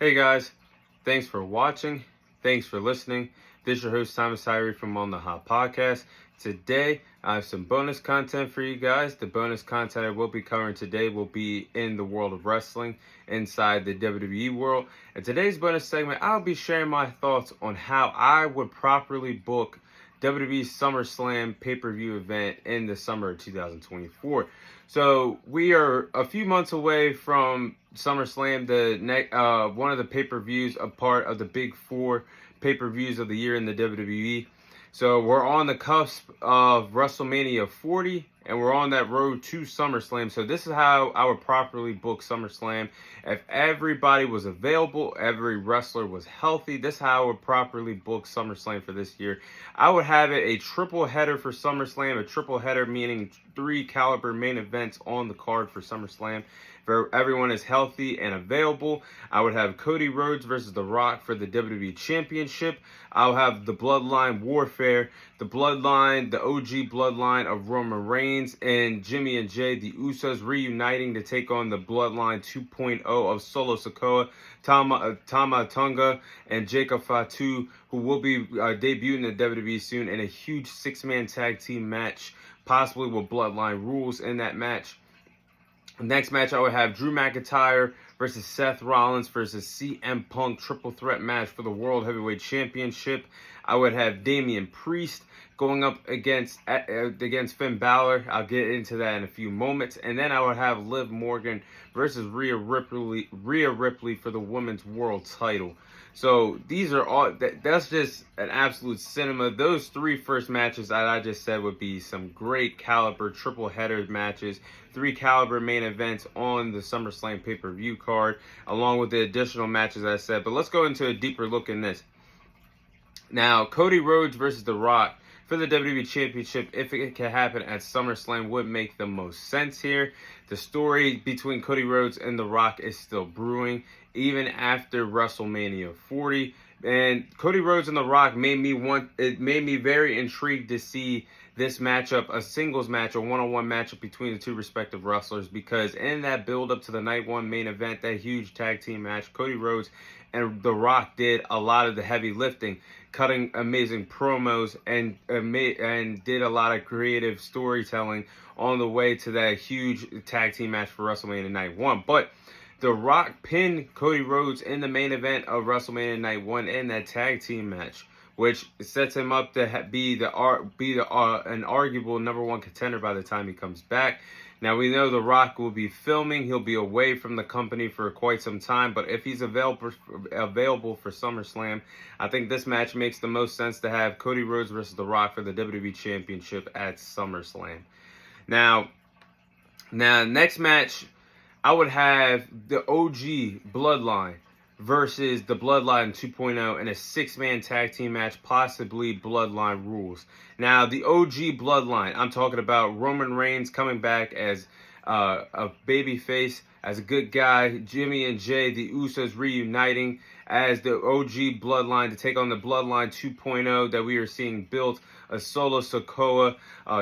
Hey guys, thanks for watching. Thanks for listening. This is your host Thomas Tyree from On the Hot Podcast. Today I have some bonus content for you guys. The bonus content I will be covering today will be in the world of wrestling, inside the WWE world. In today's bonus segment, I'll be sharing my thoughts on how I would properly book WWE Summerslam pay-per-view event in the summer of 2024. So we are a few months away from SummerSlam, one of the pay-per-views, a part of the big four pay-per-views of the year in the WWE. So we're on the cusp of WrestleMania 40, and we're on that road to SummerSlam. So this is how I would properly book SummerSlam. If everybody was available, every wrestler was healthy, this is how I would properly book SummerSlam for this year. I would have it a triple header for SummerSlam, a triple header meaning 3 caliber main events on the card for SummerSlam. If everyone is healthy and available, I would have Cody Rhodes versus The Rock for the WWE Championship. I'll have the Bloodline Warfare, the OG Bloodline of Roman Reigns and Jimmy and Jay, the Usos, reuniting to take on the Bloodline 2.0 of Solo Sikoa, Tama Tonga, and Jacob Fatu, who will be debuting in the WWE soon in a huge 6-man tag team match, possibly with Bloodline rules in that match. Next match, I would have Drew McIntyre versus Seth Rollins versus CM Punk triple threat match for the World Heavyweight Championship. I would have Damian Priest going up against Finn Balor. I'll get into that in a few moments. And then I would have Liv Morgan versus Rhea Ripley for the Women's World title. So these are all, that's just an absolute cinema. Those 3 first matches that I just said would be some great caliber triple header matches, 3 caliber main events on the SummerSlam pay-per-view card, along with the additional matches I said. But let's go into a deeper look in this. Now, Cody Rhodes versus The Rock for the WWE Championship, if it can happen at SummerSlam, would make the most sense here. The story between Cody Rhodes and The Rock is still brewing, even after WrestleMania 40. And Cody Rhodes and The Rock made me very intrigued to see this matchup, a singles match, a one-on-one matchup between the 2 respective wrestlers, because in that build-up to the Night 1 main event, that huge tag team match, Cody Rhodes and The Rock did a lot of the heavy lifting, cutting amazing promos and did a lot of creative storytelling on the way to that huge tag team match for WrestleMania Night 1. But The Rock pinned Cody Rhodes in the main event of WrestleMania Night 1 in that tag team match, which sets him up to be an arguable number 1 contender by the time he comes back. Now, we know The Rock will be filming. He'll be away from the company for quite some time. But if he's available for SummerSlam, I think this match makes the most sense to have Cody Rhodes versus The Rock for the WWE Championship at SummerSlam. Now, next match, I would have the OG Bloodline versus the Bloodline 2.0 in a 6-man tag team match, possibly Bloodline rules. Now, the OG Bloodline, I'm talking about Roman Reigns coming back as a babyface, as a good guy, Jimmy and Jay, the Usos reuniting as the OG Bloodline to take on the Bloodline 2.0 that we are seeing built, a Solo Sikoa,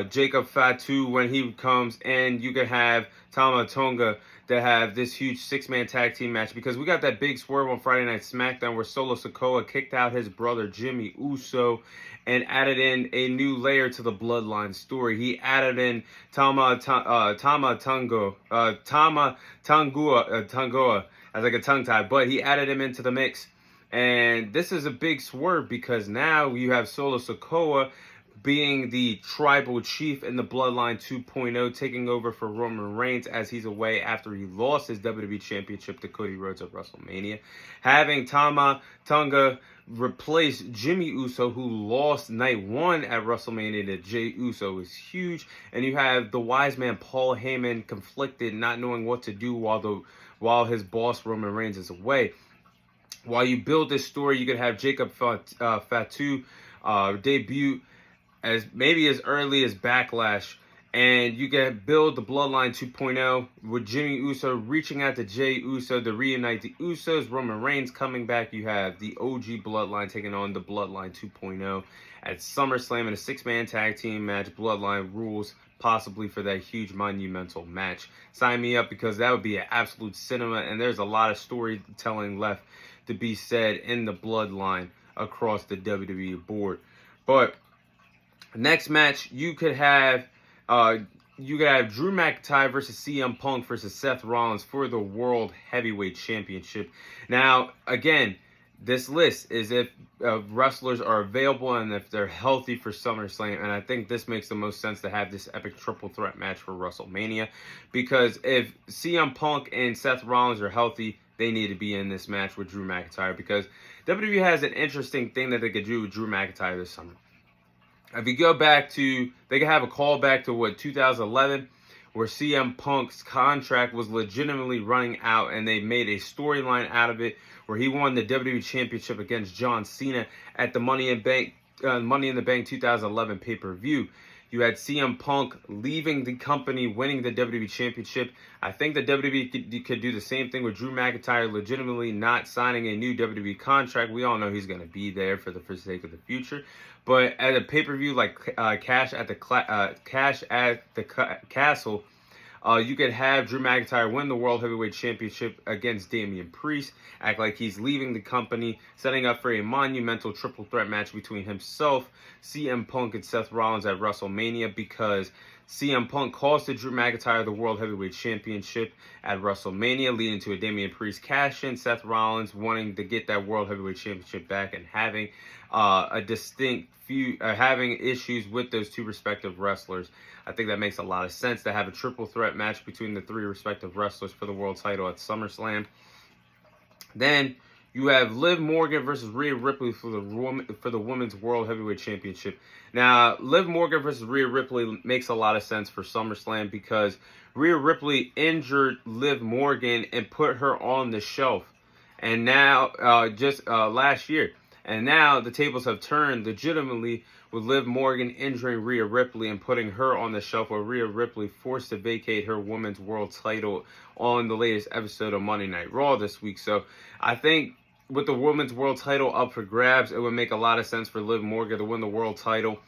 Jacob Fatu when he comes, and you can have Tama Tonga to have this huge 6-man tag team match, because we got that big swerve on Friday Night SmackDown where Solo Sikoa kicked out his brother Jimmy Uso and added in a new layer to the Bloodline story. He added in Tama Tonga as like a tongue tie, but he added him into the mix. And this is a big swerve because now you have Solo Sikoa being the tribal chief in the Bloodline 2.0, taking over for Roman Reigns as he's away after he lost his WWE Championship to Cody Rhodes at WrestleMania. Having Tama Tonga replace Jimmy Uso, who lost Night 1 at WrestleMania to Jey Uso, is huge. And you have the wise man Paul Heyman conflicted, not knowing what to do while his boss Roman Reigns is away. While you build this story, you could have Jacob Fatu debut as early as Backlash, and you can build the Bloodline 2.0 with Jimmy Uso reaching out to Jey Uso to reunite the Usos. Roman Reigns coming back. You have the OG Bloodline taking on the Bloodline 2.0 at SummerSlam in a 6-man tag team match. Bloodline rules, possibly for that huge monumental match. Sign me up, because that would be an absolute cinema, and there's a lot of storytelling left to be said in the bloodline across the WWE board. But next match, you could have Drew McIntyre versus CM Punk versus Seth Rollins for the World Heavyweight Championship. Now, again, this list is if wrestlers are available and if they're healthy for SummerSlam, and I think this makes the most sense to have this epic triple threat match for WrestleMania, because if CM Punk and Seth Rollins are healthy, they need to be in this match with Drew McIntyre, because WWE has an interesting thing that they could do with Drew McIntyre this summer. If you go back to, they could have a callback to 2011, where CM Punk's contract was legitimately running out, and they made a storyline out of it where he won the WWE Championship against John Cena at the Money in the Bank 2011 pay-per-view. You had CM Punk leaving the company, winning the WWE Championship. I think the WWE could do the same thing with Drew McIntyre, legitimately not signing a new WWE contract. We all know he's going to be there for the sake of the future. But at a pay-per-view like Cash at the Castle, you could have Drew McIntyre win the World Heavyweight Championship against Damian Priest, act like he's leaving the company, setting up for a monumental triple threat match between himself, CM Punk, and Seth Rollins at WrestleMania, because CM Punk costed Drew McIntyre the World Heavyweight Championship at WrestleMania, leading to a Damian Priest cash-in, Seth Rollins wanting to get that World Heavyweight Championship back and having a distinct feud, having issues with those two respective wrestlers. I think that makes a lot of sense to have a triple threat match between the three respective wrestlers for the world title at SummerSlam. Then you have Liv Morgan versus Rhea Ripley for the Women's World Heavyweight Championship. Now, Liv Morgan versus Rhea Ripley makes a lot of sense for SummerSlam, because Rhea Ripley injured Liv Morgan and put her on the shelf. And now, last year. And now the tables have turned legitimately with Liv Morgan injuring Rhea Ripley and putting her on the shelf, where Rhea Ripley forced to vacate her Women's World title on the latest episode of Monday Night Raw this week. So I think with the Women's World title up for grabs, it would make a lot of sense for Liv Morgan to win the world title.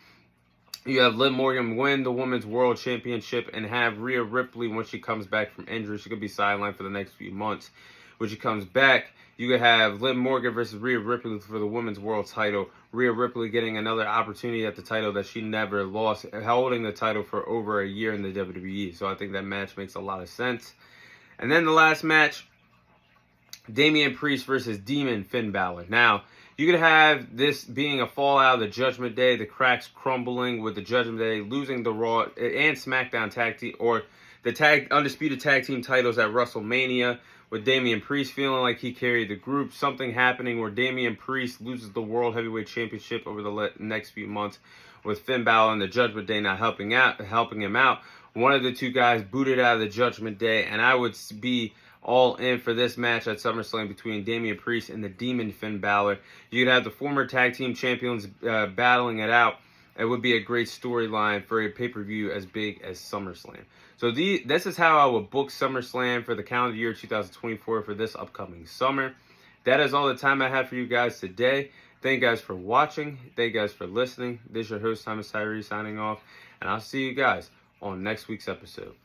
You have Liv Morgan win the Women's World Championship and have Rhea Ripley, when she comes back from injury, she could be sidelined for the next few months. When she comes back, you could have Liv Morgan versus Rhea Ripley for the Women's World title. Rhea Ripley getting another opportunity at the title that she never lost, holding the title for over a year in the WWE. So I think that match makes a lot of sense. And then the last match, Damian Priest versus Demon Finn Balor. Now, you could have this being a fallout of the Judgment Day, the cracks crumbling with the Judgment Day losing the Raw and SmackDown tag team, or the undisputed tag team titles at WrestleMania, with Damian Priest feeling like he carried the group. Something happening where Damian Priest loses the World Heavyweight Championship over the next few months, with Finn Balor and the Judgment Day not helping him out. One of the two guys booted out of the Judgment Day, and I would be all in for this match at SummerSlam between Damian Priest and the Demon Finn Balor. You could have the former tag team champions battling it out. It would be a great storyline for a pay-per-view as big as SummerSlam. So this is how I would book SummerSlam for the calendar year 2024 for this upcoming summer. That is all the time I have for you guys today. Thank you guys for watching. Thank you guys for listening. This is your host, Thomas Tyree, signing off. And I'll see you guys on next week's episode.